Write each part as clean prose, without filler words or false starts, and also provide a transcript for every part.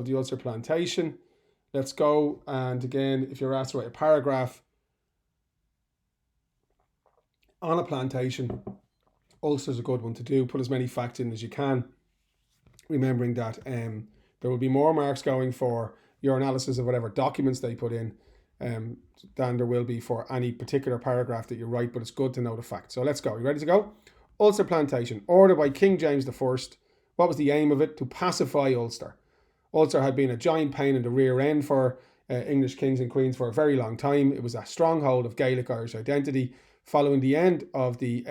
the Ulster Plantation. Let's go. And again, if you're asked to write a paragraph on a plantation, Ulster's a good one to do. Put as many facts in as you can, remembering that there will be more marks going for your analysis of whatever documents they put in than there will be for any particular paragraph that you write, but it's good to know the facts. So let's go. You ready to go? Ulster Plantation, ordered by King James I. What was the aim of it? To pacify Ulster. Ulster had been a giant pain in the rear end for English kings and queens for a very long time. It was a stronghold of Gaelic Irish identity following the end of the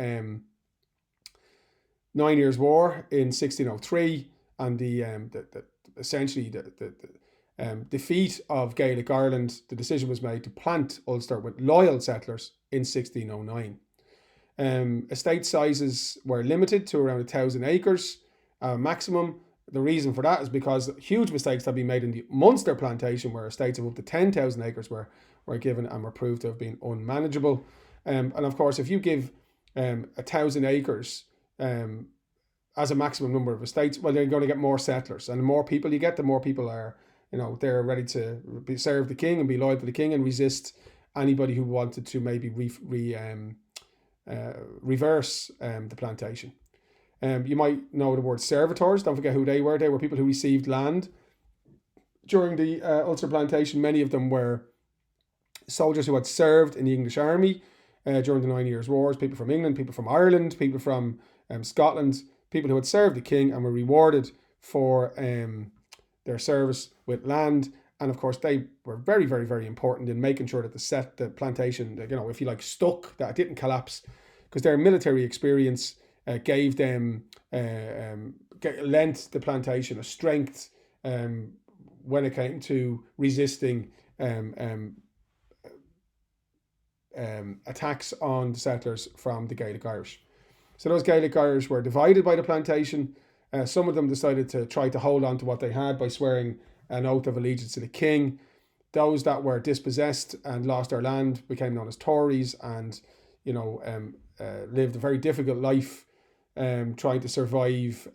9 Years' War in 1603 and essentially the defeat of Gaelic Ireland. The decision was made to plant Ulster with loyal settlers in 1609. Estate sizes were limited to around 1,000 acres maximum. The reason for that is because huge mistakes had been made in the Munster Plantation, where estates of up to 10,000 acres were given and were proved to have been unmanageable. And of course, if you give 1,000 acres as a maximum number of estates, well, you're going to get more settlers, and the more people you get, the more people are, they're ready to serve the king and be loyal to the king and resist anybody who wanted to maybe reverse the plantation. You might know the word servitors. Don't forget who they were. They were people who received land during the Ulster Plantation. Many of them were soldiers who had served in the English army during the 9 Years' Wars. People from England, people from Ireland, people from Scotland, people who had served the king and were rewarded for their service with land. And of course, they were very, very, very important in making sure that the plantation, if you like, stuck, that it didn't collapse, because their military experience gave them, lent the plantation a strength when it came to resisting attacks on the settlers from the Gaelic Irish. So those Gaelic Irish were divided by the plantation. Some of them decided to try to hold on to what they had by swearing an oath of allegiance to the king. Those that were dispossessed and lost their land became known as Tories and, lived a very difficult life trying to survive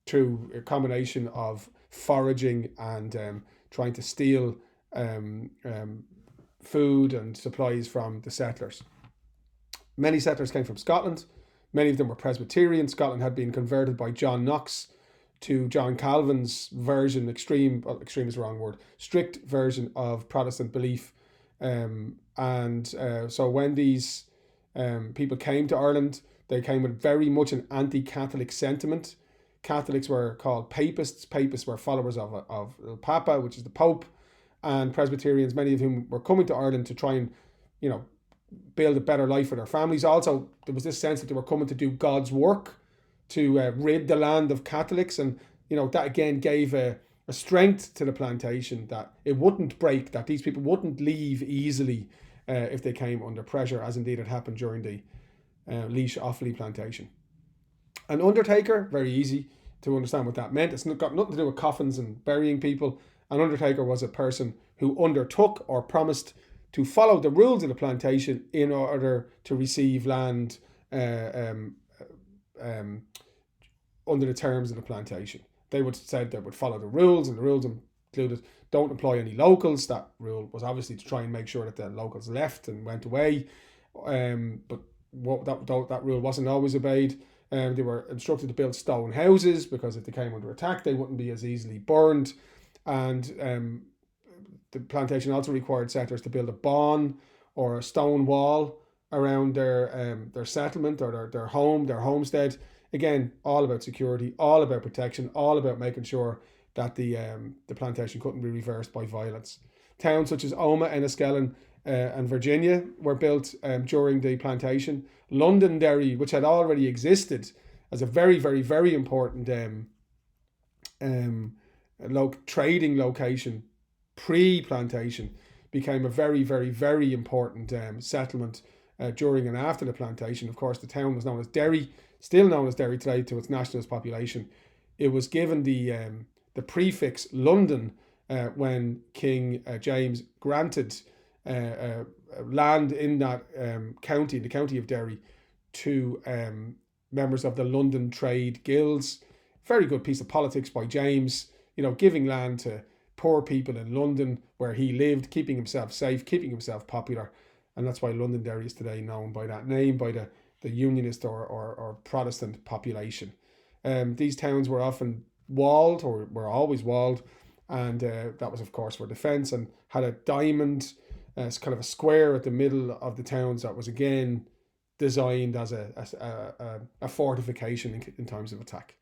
through a combination of foraging and trying to steal food and supplies from the settlers. Many settlers came from Scotland. Many of them were Presbyterian. Scotland had been converted by John Knox to John Calvin's version, extreme is the wrong word, strict version of Protestant belief. So when these people came to Ireland, they came with very much an anti-Catholic sentiment. Catholics were called Papists. Papists were followers of El Papa, which is the Pope. And Presbyterians, many of whom were coming to Ireland to try and, build a better life for their families. Also, there was this sense that they were coming to do God's work, to rid the land of Catholics. And, that again gave a strength to the plantation that it wouldn't break, that these people wouldn't leave easily if they came under pressure, as indeed had happened during the Laois Offaly plantation. An undertaker, very easy to understand what that meant. It's got nothing to do with coffins and burying people. An undertaker was a person who undertook or promised to follow the rules of the plantation in order to receive land under the terms of the plantation. They would said they would follow the rules, and the rules included don't employ any locals. That rule was obviously to try and make sure that the locals left and went away. But that rule wasn't always obeyed. They were instructed to build stone houses because if they came under attack, they wouldn't be as easily burned. And the plantation also required settlers to build a bawn or a stone wall around their settlement or their home, their homestead. Again, all about security, all about protection, all about making sure that the plantation couldn't be reversed by violence. Towns such as Omagh, Enniskillen, and Virginia were built during the plantation. Londonderry, which had already existed as a very, very, very important trading location pre-plantation, became a very, very, very important settlement during and after the plantation. Of course, the town was known as Derry, still known as Derry today to its nationalist population. It was given the prefix London when King James granted land in that county, the county of Derry, to members of the London Trade Guilds. Very good piece of politics by James. giving land to poor people in London where he lived, keeping himself safe, keeping himself popular. And that's why Londonderry is today known by that name, by the Unionist or Protestant population. These towns were often walled, or were always walled, and that was, of course, for defence, and had a diamond, kind of a square at the middle of the towns that was again designed as a fortification in times of attack.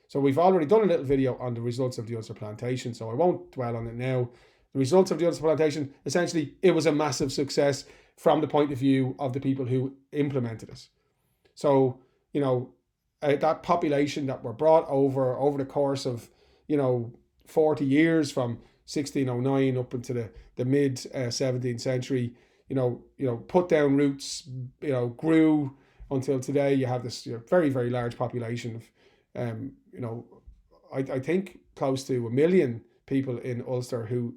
So we've already done a little video on the results of the Ulster Plantation, so I won't dwell on it now. The results of the Ulster Plantation, essentially, it was a massive success from the point of view of the people who implemented it. So, that population that were brought over the course of, 40 years from 1609 up into the mid 17th century, put down roots, grew until today. You have this very, very large population of, I think close to 1 million people in Ulster who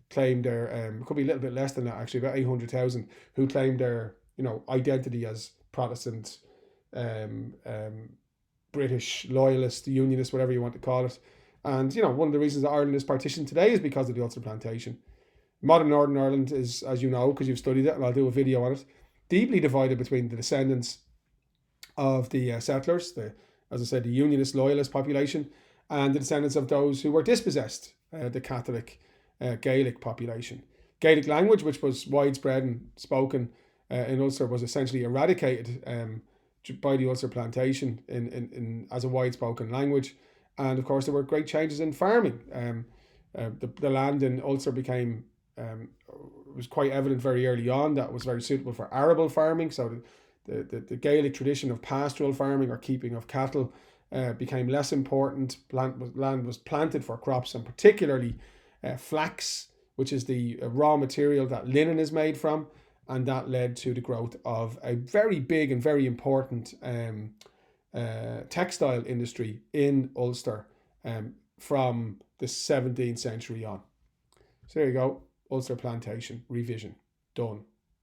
claim their, could be a little bit less than that actually, about 800,000, who claim their, identity as Protestant, British loyalist, unionist, whatever you want to call it. And, one of the reasons that Ireland is partitioned today is because of the Ulster Plantation. Modern Northern Ireland is, as you know, because you've studied it, and I'll do a video on it, deeply divided between the descendants of the settlers, as I said, the unionist loyalist population, and the descendants of those who were dispossessed, the Catholic Gaelic population. Gaelic language, which was widespread and spoken in Ulster, was essentially eradicated by the Ulster Plantation in as a wide spoken language. And of course, there were great changes in farming. The land in Ulster became, was quite evident very early on that it was very suitable for arable farming. So the Gaelic tradition of pastoral farming or keeping of cattle became less important. Land was planted for crops, and particularly flax, which is the raw material that linen is made from. And that led to the growth of a very big and very important textile industry in Ulster from the 17th century on. So there you go, Ulster Plantation revision done.